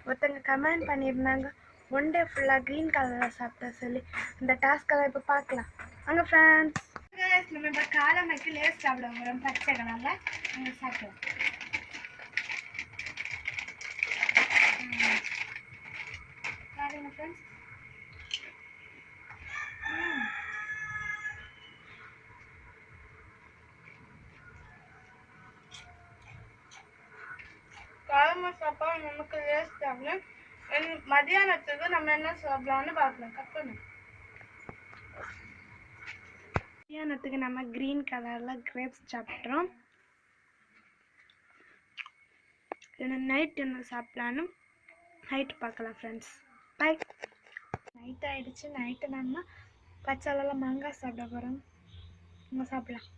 ஒருத்தங்க கமெண்ட் பண்ணியிருந்தாங்க one day ஃபுல்லாக க்ரீன் கலரில் சாப்பிட்டா சொல்லி. இந்த டாஸ்க்கெல்லாம் இப்போ பார்க்கலாம் அங்கே ஃப்ரெண்ட்ஸ். நம்ம இப்போ காலமைக்கு லேஸ் சாப்பிட போகிறோம் பச்சை கலரில். நாங்கள் சாப்பிடுவோம். பாருங்க ஃப்ரெண்ட்ஸ். காலமை சாப்பாடு நமக்கு லேஸ் சாப்பிடலாம். மதியானத்துக்கு நம்ம என்ன சாப்பிடலாம்னு பார்க்கலாம். கட் பண்ணு. மதியானத்துக்கு நம்ம க்ரீன் கலரில் கிரேப்ஸ் சாப்பிட்றோம். நைட் என்ன சாப்பிட்லான்னு நைட்டு பார்க்கலாம் ஃப்ரெண்ட்ஸ். பாய். நைட் ஆகிடுச்சு. நைட்டு நம்ம பச்சைலாம் மாங்காய் சாப்பிட போகிறோம். நம்ம சாப்பிடலாம்.